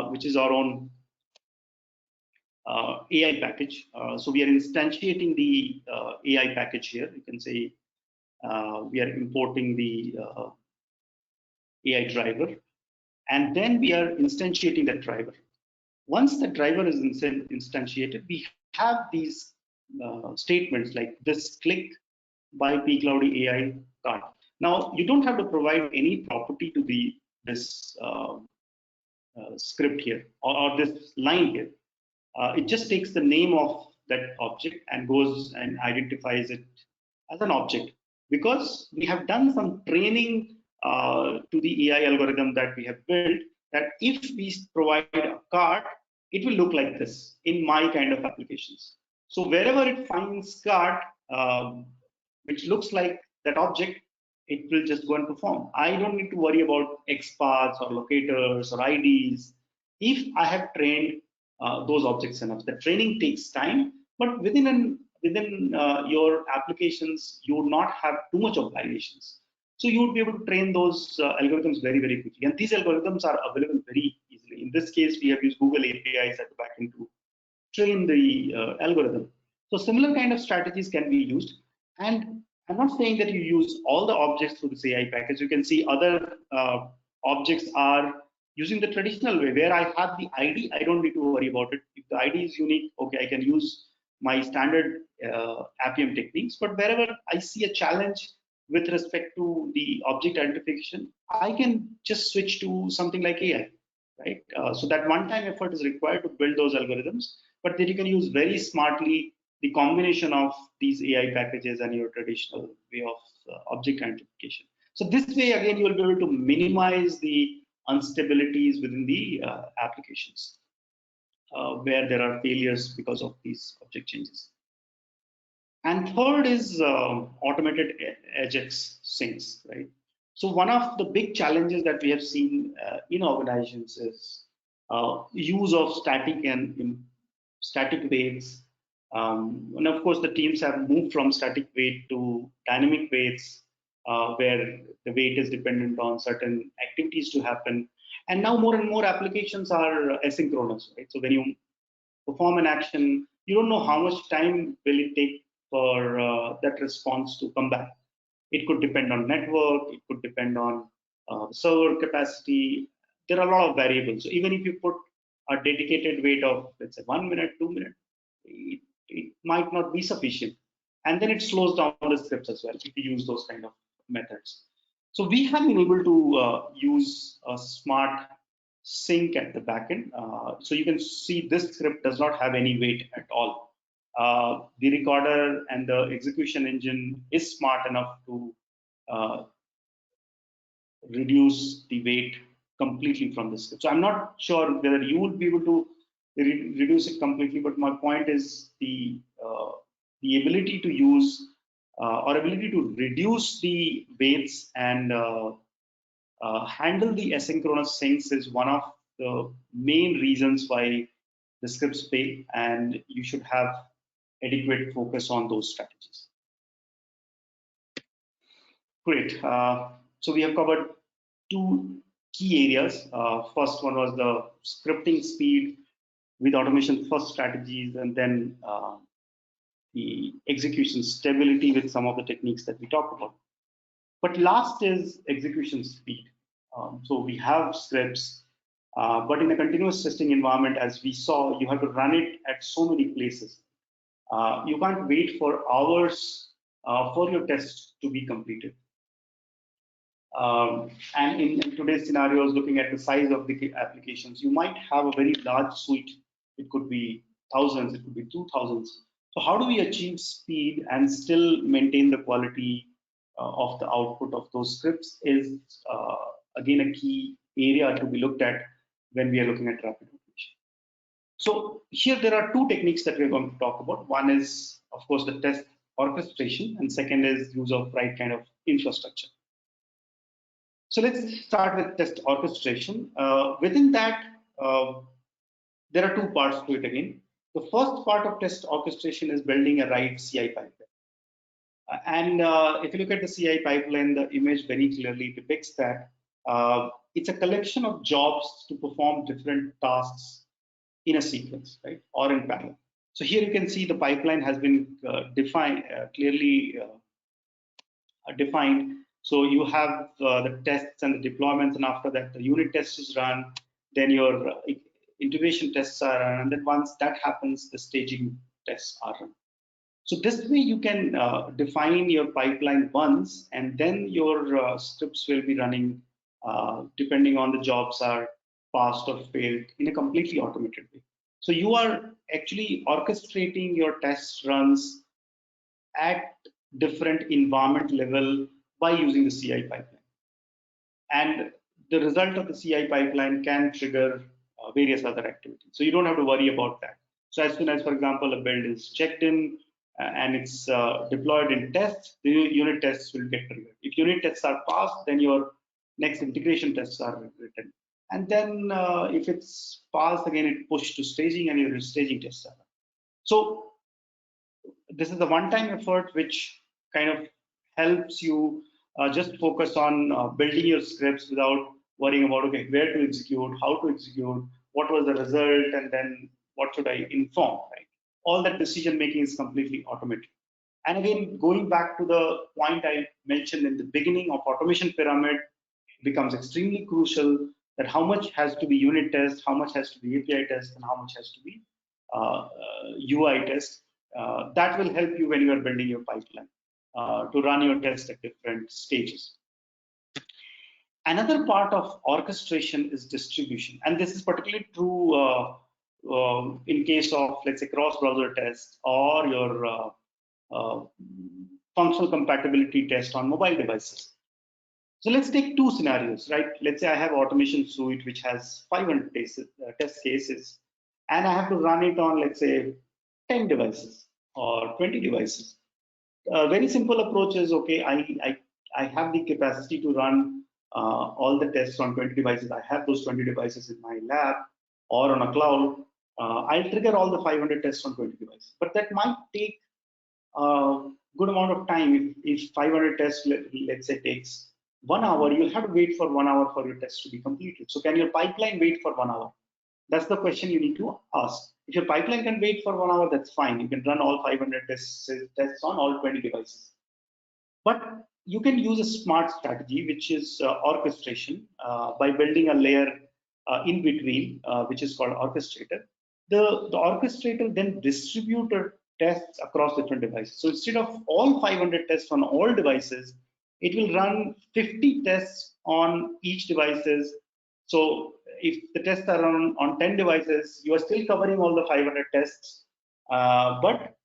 which is our own AI package. So we are instantiating the AI package here. You can say we are importing the AI driver, and then we are instantiating that driver. Once the driver is instantiated, we have these statements like this click by pCloudy AI card. Now you don't have to provide any property to this script here or this line here. It just takes the name of that object and goes and identifies it as an object, because we have done some training to the AI algorithm that we have built, that if we provide a card, it will look like this in my kind of applications. So wherever it finds card which looks like that object, it will just go and perform. I don't need to worry about XPaths or locators or IDs if I have trained those objects enough. The training takes time, but within your applications, you would not have too much of violations. So you would be able to train those algorithms very, very quickly. And these algorithms are available very easily. In this case, we have used Google APIs at the back end to train the algorithm. So similar kind of strategies can be used. And I'm not saying that you use all the objects through this AI package. You can see other objects are Using the traditional way, where I have the ID, I don't need to worry about it. If the ID is unique, okay, I can use my standard Appium techniques. But wherever I see a challenge with respect to the object identification, I can just switch to something like AI, right? So that one-time effort is required to build those algorithms, but then you can use very smartly the combination of these AI packages and your traditional way of object identification. So this way, again, you will be able to minimize the instabilities within the applications where there are failures because of these object changes. And third is automated AJAX syncs, right? So one of the big challenges that we have seen in organizations is use of static and static weights. And of course, the teams have moved from static weight to dynamic weights, where the weight is dependent on certain activities to happen. And now more and more applications are asynchronous, right? So when you perform an action, you don't know how much time will it take for that response to come back. It could depend on network, it could depend on server capacity. There are a lot of variables. So even if you put a dedicated wait of, let's say, 1 minute, 2 minutes, it might not be sufficient. And then it slows down the scripts as well if you use those kind of methods. So we have been able to use a smart sync at the backend. So you can see this script does not have any weight at all. The recorder and the execution engine is smart enough to uh, reduce the weight completely from the script. So I'm not sure whether you will be able to reduce it completely, but my point is the ability to use or ability to reduce the weights and handle the asynchronous syncs is one of the main reasons why the scripts fail, and you should have adequate focus on those strategies. Great. So we have covered two key areas. First one was the scripting speed with automation first strategies, and then the execution stability with some of the techniques that we talked about. But last is execution speed. So we have scripts, but in a continuous testing environment, as we saw, you have to run it at so many places. You can't wait for hours for your test to be completed. And in today's scenarios, looking at the size of the applications, you might have a very large suite. It could be thousands, it could be 2000s. So how do we achieve speed and still maintain the quality of the output of those scripts is again a key area to be looked at when we are looking at rapid automation. So here there are two techniques that we're going to talk about. One is, of course, the test orchestration, and second is use of right kind of infrastructure. So let's start with test orchestration. Within that, there are two parts to it again. The first part of test orchestration is building a right CI pipeline. And if you look at the CI pipeline, the image very clearly depicts that it's a collection of jobs to perform different tasks in a sequence, right, or in parallel. So here you can see the pipeline has been clearly defined. So you have the tests and the deployments, and after that the unit test is run, then your integration tests are run, and then once that happens, the staging tests are run. So this way you can define your pipeline once, and then your scripts will be running depending on the jobs are passed or failed in a completely automated way. So you are actually orchestrating your test runs at different environment level by using the CI pipeline. And the result of the CI pipeline can trigger various other activities. So you don't have to worry about that. So as soon as, for example, a build is checked in and it's deployed in tests, the unit tests will get triggered. If unit tests are passed, then your next integration tests are written. And then if it's passed, again, it pushed to staging and your staging tests are done. So this is a one-time effort which kind of helps you just focus on building your scripts without worrying about, okay, where to execute, how to execute, what was the result, and then what should I inform, right? All that decision making is completely automated. And again, going back to the point I mentioned in the beginning of automation pyramid becomes extremely crucial that how much has to be unit test, how much has to be API test, and how much has to be UI test. That will help you when you are building your pipeline to run your test at different stages. Another part of orchestration is distribution, and this is particularly true in case of, let's say, cross-browser tests or your functional compatibility test on mobile devices. So let's take two scenarios, right? Let's say I have automation suite which has 500 test cases, and I have to run it on, let's say, 10 devices or 20 devices. A very simple approach is, okay, I have the capacity to run all the tests on 20 devices. I have those 20 devices in my lab or on a cloud. I'll trigger all the 500 tests on 20 devices. But that might take a good amount of time. If 500 tests, let's say, takes 1 hour, you'll have to wait for 1 hour for your test to be completed. So can your pipeline wait for 1 hour? That's the question you need to ask. If your pipeline can wait for 1 hour, that's fine. You can run all 500 tests on all 20 devices. But you can use a smart strategy, which is orchestration, by building a layer in between, which is called orchestrator. The orchestrator then distributes tests across different devices. So instead of all 500 tests on all devices, it will run 50 tests on each devices. So if the tests are on 10 devices, you are still covering all the 500 tests, but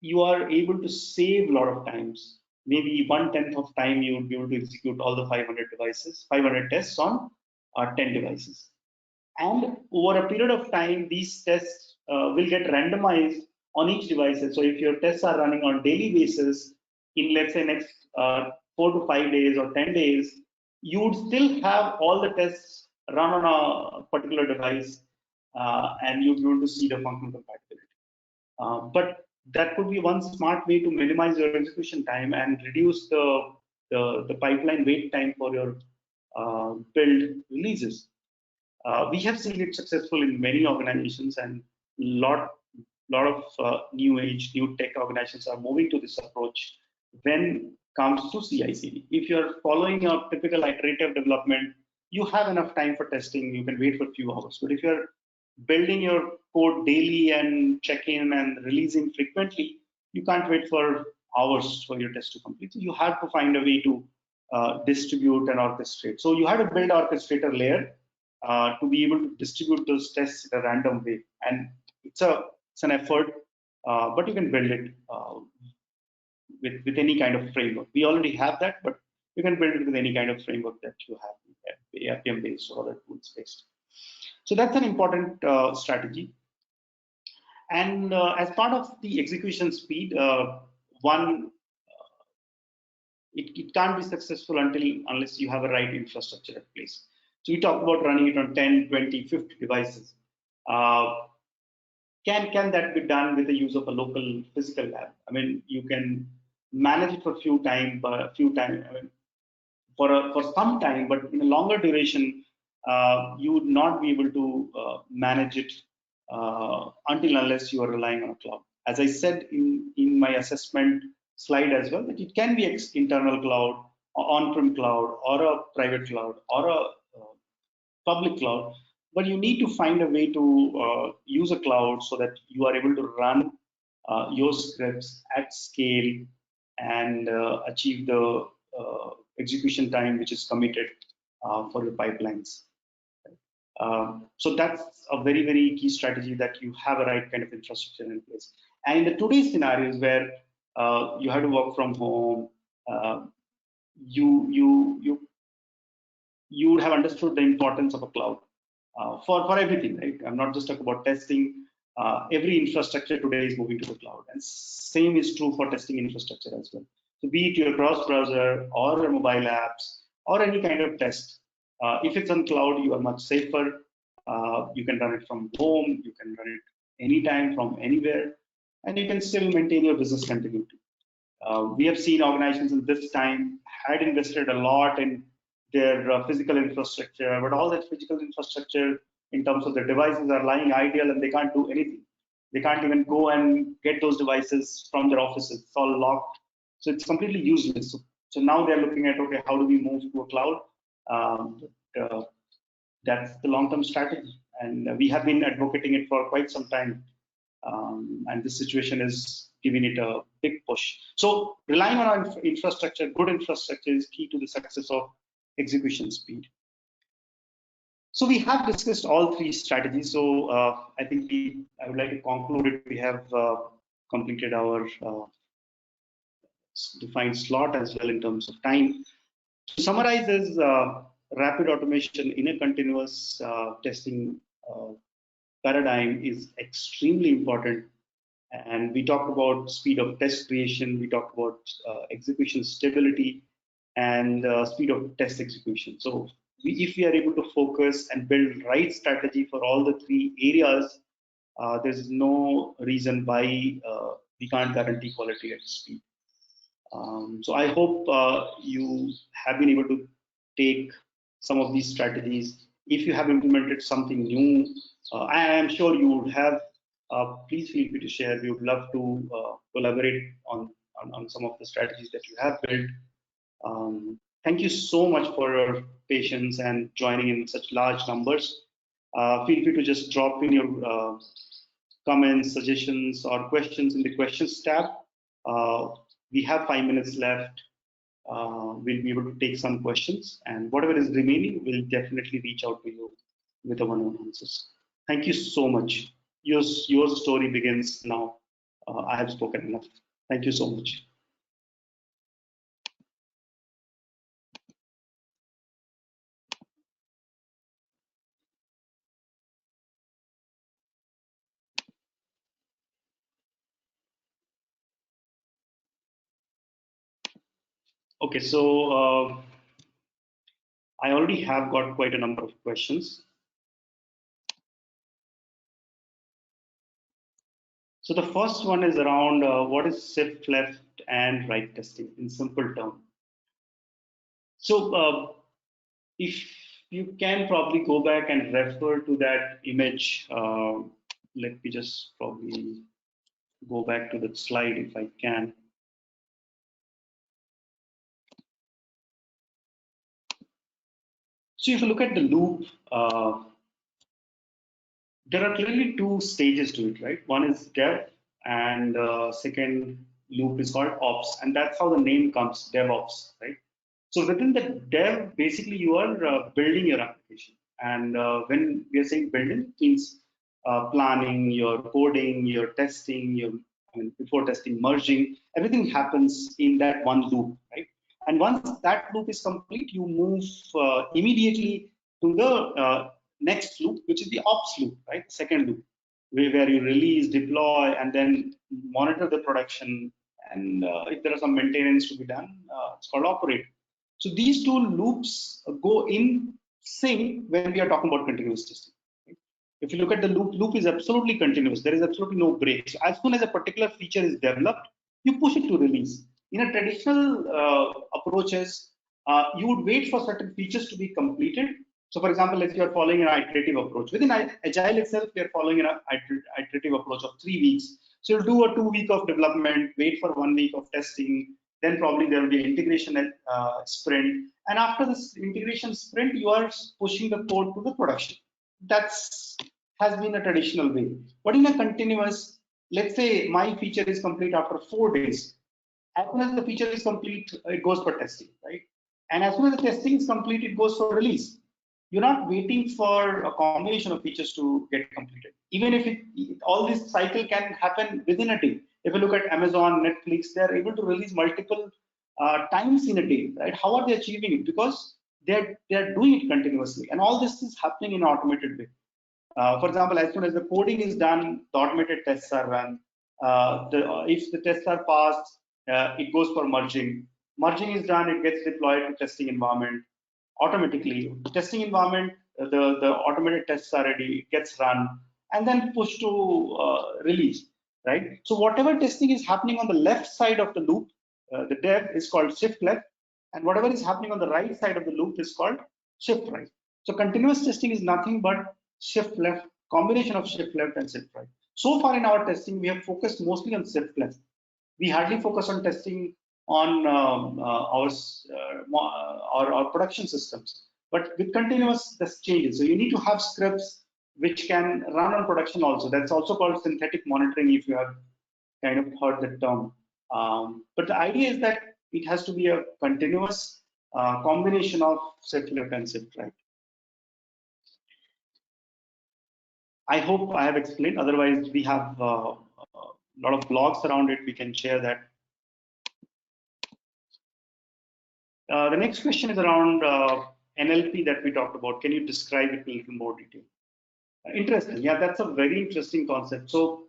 you are able to save a lot of times. Maybe 1/10 of time you would be able to execute all the 500 tests on 10 devices. And over a period of time, these tests will get randomized on each device. So if your tests are running on daily basis, in, let's say, next 4 to 5 days or 10 days, you would still have all the tests run on a particular device, and you'd be able to see the functional compatibility. But that could be one smart way to minimize your execution time and reduce the pipeline wait time for your build releases. We have seen it successful in many organizations, and lot of new age, new tech organizations are moving to this approach when comes to CI/CD. If you're following a typical iterative development, you have enough time for testing. You can wait for a few hours. But if you're building your code daily and check-in and releasing frequently, you can't wait for hours for your test to complete. So you have to find a way to distribute and orchestrate. So you have to build orchestrator layer to be able to distribute those tests in a random way. And it's an effort, but you can build it with any kind of framework. We already have that, but you can build it with any kind of framework that you have, APM based or other tools based. So that's an important strategy. And as part of the execution speed, it can't be successful unless you have a right infrastructure in place. So we talked about running it on 10, 20, 50 devices. Can that be done with the use of a local physical lab? I mean, you can manage it for a few time, I mean, for some time, but in a longer duration, you would not be able to manage it until unless you are relying on a cloud. As I said in my assessment slide as well, that it can be internal cloud, or on-prem cloud, or a private cloud, or a public cloud, but you need to find a way to use a cloud so that you are able to run your scripts at scale and achieve the execution time which is committed for your pipelines. So that's a very, very key strategy, that you have a right kind of infrastructure in place. And in the today's scenarios where you have to work from home, you would have understood the importance of a cloud for everything, right? I'm not just talking about testing. Every infrastructure today is moving to the cloud, and same is true for testing infrastructure as well. So be it your cross-browser or your mobile apps or any kind of test, if it's on cloud, you are much safer. You can run it from home, you can run it anytime from anywhere, and you can still maintain your business continuity. We have seen organizations in this time had invested a lot in their physical infrastructure, but all that physical infrastructure in terms of the devices are lying idle and they can't do anything. They can't even go and get those devices from their offices. It's all locked. So it's completely useless. So now they're looking at, okay, how do we move to a cloud? That's the long-term strategy, and we have been advocating it for quite some time. And this situation is giving it a big push. So relying on our infrastructure, good infrastructure, is key to the success of execution speed. So we have discussed all three strategies. So I think I would like to conclude it. We have completed our defined slot as well in terms of time. To summarize is rapid automation in a continuous testing paradigm is extremely important. And we talked about speed of test creation, we talked about execution stability, and speed of test execution. So if we are able to focus and build right strategy for all the three areas, there's no reason why we can't guarantee quality at speed. So I hope you have been able to take some of these strategies. If you have implemented something new, I am sure you would have. Please feel free to share. We would love to collaborate on some of the strategies that you have built. Thank you so much for your patience and joining in such large numbers. Feel free to just drop in your comments, suggestions, or questions in the questions tab. We have 5 minutes left. We'll be able to take some questions, and whatever is remaining, we'll definitely reach out to you with the one-on answers. Thank you so much. Your story begins now. I have spoken enough. Thank you so much. Okay, so I already have got quite a number of questions. So the first one is around what is shift left and right testing in simple terms. So if you can probably go back and refer to that image, let me just probably go back to that slide if I can. So if you look at the loop, there are clearly two stages to it, right? One is dev, and second loop is called ops, and that's how the name comes, DevOps, right? So within the dev, basically you are building your application, and when we are saying building, means planning, your coding, your testing, before testing, merging, everything happens in that one loop, right? And once that loop is complete, you move immediately to the next loop, which is the ops loop, right? Second loop, where you release, deploy, and then monitor the production. And if there are some maintenance to be done, it's called operate. So these two loops go in sync when we are talking about continuous testing. If you look at the loop is absolutely continuous. There is absolutely no break. So as soon as a particular feature is developed, you push it to release. In a traditional approaches, you would wait for certain features to be completed. So for example, if you are following an iterative approach, within Agile itself, we are following an iterative approach of 3 weeks. So you'll do a 2 week of development, wait for 1 week of testing, then probably there will be an integration sprint. And after this integration sprint, you are pushing the code to the production. That's has been a traditional way. But in a continuous, let's say my feature is complete after 4 days. As soon as the feature is complete, it goes for testing, right? And as soon as the testing is complete, it goes for release. You're not waiting for a combination of features to get completed. Even if all this cycle can happen within a day. If you look at Amazon, Netflix, they're able to release multiple times in a day, right? How are they achieving it? Because they're doing it continuously, and all this is happening in an automated way. For example, as soon as the coding is done, the automated tests are run. If the tests are passed, it goes for merging. Merging is done, it gets deployed to testing environment automatically. Testing environment, the automated tests are ready, it gets run, and then pushed to release, right? So whatever testing is happening on the left side of the loop, the dev is called shift left, and whatever is happening on the right side of the loop is called shift right. So continuous testing is nothing but shift left, combination of shift left and shift right. So far in our testing, we have focused mostly on shift left. We hardly focus on testing on our production systems. But with continuous, this changes. So you need to have scripts which can run on production also. That's also called synthetic monitoring, if you have kind of heard the term. But the idea is that it has to be a continuous combination of circular concept, right? I hope I have explained. Otherwise, we have a lot of blogs around it. We can share that. The next question is around NLP that we talked about. Can you describe it in a little more detail? Interesting. Yeah, that's a very interesting concept. So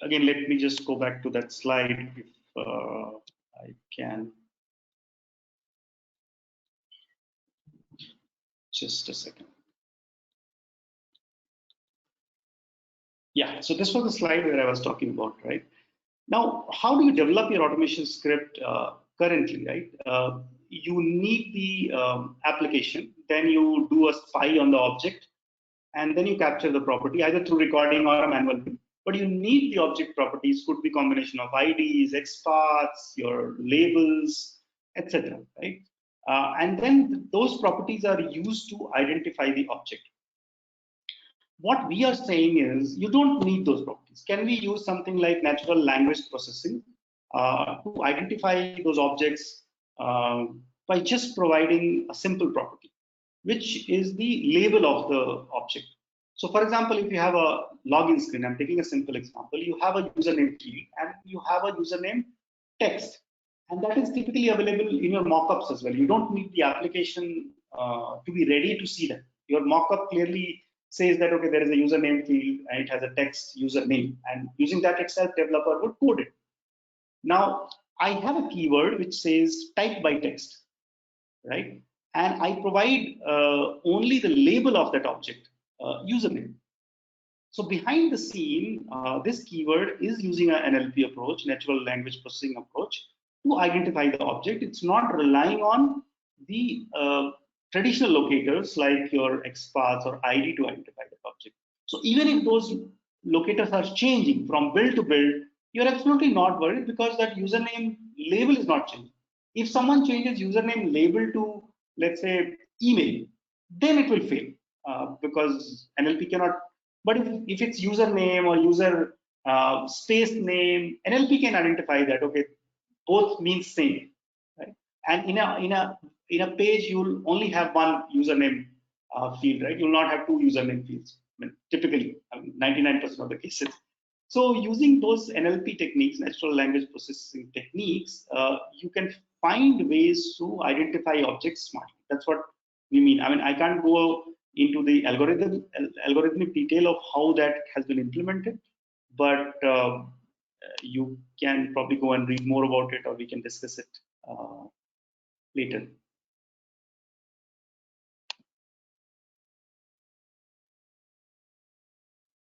again, let me just go back to that slide if I can. Just a second. Yeah, so this was the slide where I was talking about, right? Now, how do you develop your automation script currently, right? You need the application, then you do a spy on the object, and then you capture the property either through recording or a manual. But you need the object properties, could be combination of IDs, XPaths, your labels, etc. Right? And then those properties are used to identify the object. What we are saying is you don't need those properties. Can we use something like natural language processing to identify those objects by just providing a simple property, which is the label of the object. So for example, if you have a login screen, I'm taking a simple example, you have a username field and you have a username text, and that is typically available in your mockups as well. You don't need the application to be ready to see that. Your mockup clearly says that, okay, there is a username field and it has a text username, and using that itself, developer would code it. Now, I have a keyword which says type by text, right? And I provide only the label of that object, username. So behind the scene, this keyword is using an NLP approach, natural language processing approach, to identify the object. It's not relying on the traditional locators like your XPath or ID to identify the object. So even if those locators are changing from build to build, you're absolutely not worried because that username label is not changing. If someone changes username label to, let's say, email, then it will fail because NLP cannot. But if it's username or user space name, NLP can identify that, okay, both means same, right? And in a page, you'll only have one username field, right? You'll not have two username fields. I mean, typically, 99% of the cases. So using those NLP techniques, natural language processing techniques, you can find ways to identify objects smartly. That's what we mean. I mean, I can't go into the algorithmic detail of how that has been implemented, but you can probably go and read more about it, or we can discuss it later.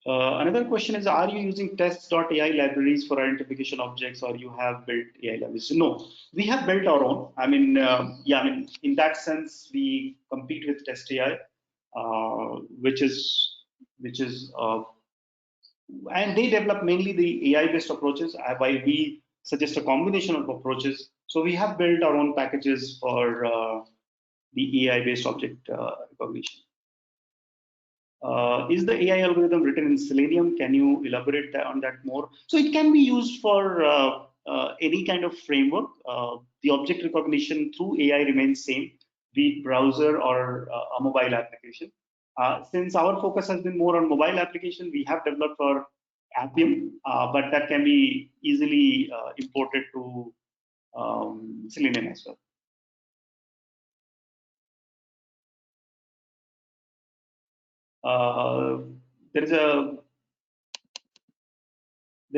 Another question is, are you using tests.ai libraries for identification objects, or you have built AI libraries? No, we have built our own. I mean, yeah, I mean, in that sense, we compete with test AI, which is, and they develop mainly the AI-based approaches, while we suggest a combination of approaches. So we have built our own packages for the AI-based object recognition. Is the AI algorithm written in Selenium? Can you elaborate on that more? So it can be used for any kind of framework. The object recognition through AI remains same, be it browser or a mobile application. Since our focus has been more on mobile application, we have developed for Appium, but that can be easily imported to Selenium as well. There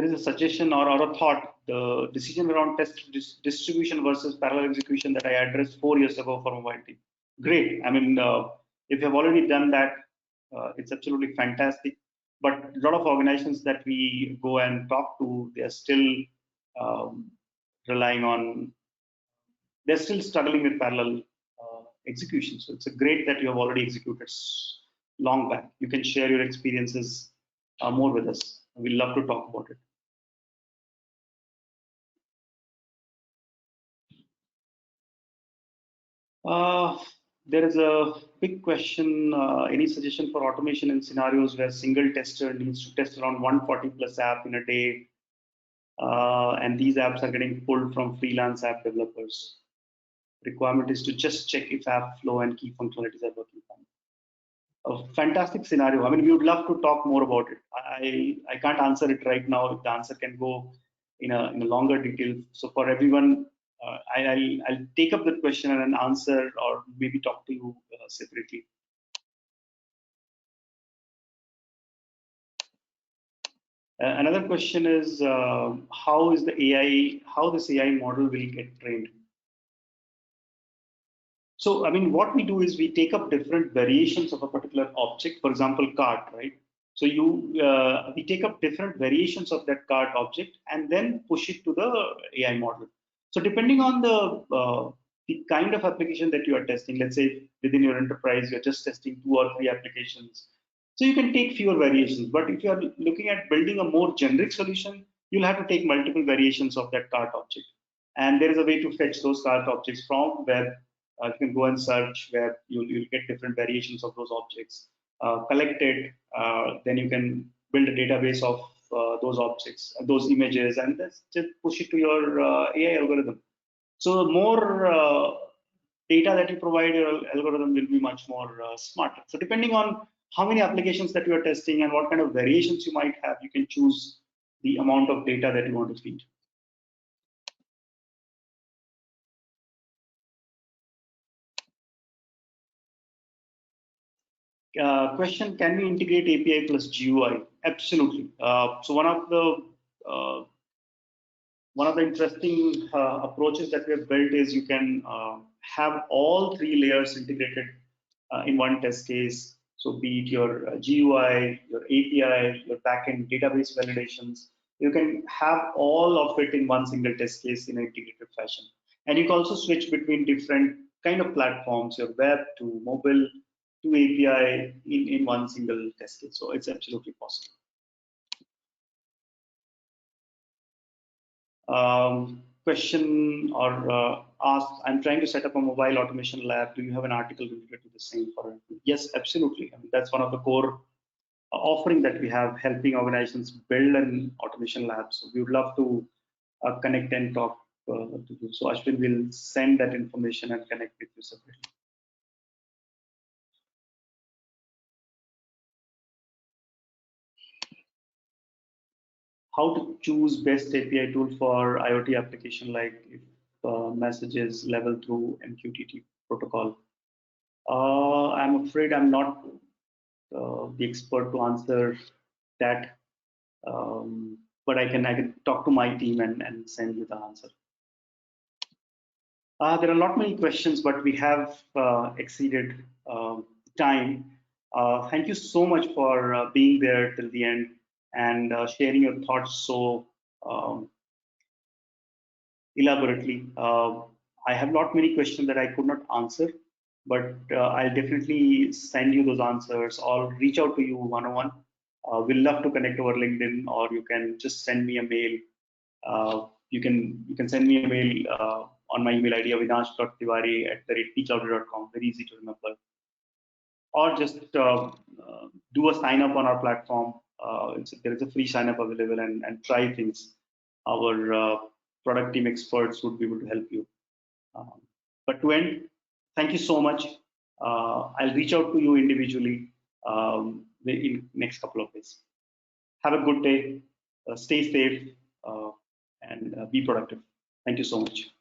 is a suggestion or a thought, the decision around test distribution versus parallel execution that I addressed 4 years ago for mobile team. Great. I mean, if you have already done that, it's absolutely fantastic. But a lot of organizations that we go and talk to, they are still relying on, they're still struggling with parallel execution. So it's a great that you have already executed long back. You can share your experiences more with us. We'd love to talk about it. There is a big question. Any suggestion for automation in scenarios where single tester needs to test around 140 plus app in a day, and these apps are getting pulled from freelance app developers? Requirement is to just check if app flow and key functionalities are working fine. A fantastic scenario. I mean, we would love to talk more about it. I can't answer it right now. The answer can go in a longer detail. So for everyone, I'll take up the question and answer, or maybe talk to you separately. Another question is how is the AI, how this AI model will get trained? So, I mean, what we do is we take up different variations of a particular object, for example, cart, right? So we take up different variations of that cart object and then push it to the AI model. So depending on the kind of application that you are testing, let's say within your enterprise, you're just testing 2 or 3 applications. So you can take fewer variations, but if you are looking at building a more generic solution, you'll have to take multiple variations of that cart object. And there is a way to fetch those cart objects from web. You can go and search where you'll get different variations of those objects. Collect it, then you can build a database of those objects, those images, and just push it to your AI algorithm. So the more data that you provide, your algorithm will be much more smarter. So depending on how many applications that you are testing and what kind of variations you might have, you can choose the amount of data that you want to feed. Question: can we integrate API plus GUI? Absolutely. So uh, one of the interesting approaches that we have built is you can have all 3 layers integrated in one test case. So be it your GUI, your API, your backend database validations, you can have all of it in one single test case in an integrated fashion. And you can also switch between different kind of platforms, your web to mobile to API in one single test case. So it's absolutely possible. Question or asked, I'm trying to set up a mobile automation lab. Do you have an article related to the same for it? Yes, absolutely. I mean, that's one of the core offering that we have, helping organizations build an automation lab. So we would love to connect and talk to you. So Ashwin will send that information and connect with you separately. How to choose best API tool for IoT application, like if messages level through MQTT protocol? I'm afraid I'm not the expert to answer that, but I can talk to my team and send you the answer. There are not many questions, but we have exceeded time. Thank you so much for being there till the end and sharing your thoughts so um, elaborately. I have not many questions that I could not answer, but I'll definitely send you those answers or reach out to you one-on-one. We'll love to connect over LinkedIn, or you can just send me a mail. You can send me a mail on my email ID avinash.tiwari@pCloudy.com. Very easy to remember. Or just do a sign up on our platform. There is a free sign up available, and try things. Our product team experts would be able to help you. But to end, thank you so much. I'll reach out to you individually in next couple of days. Have a good day. Stay safe and be productive. Thank you so much.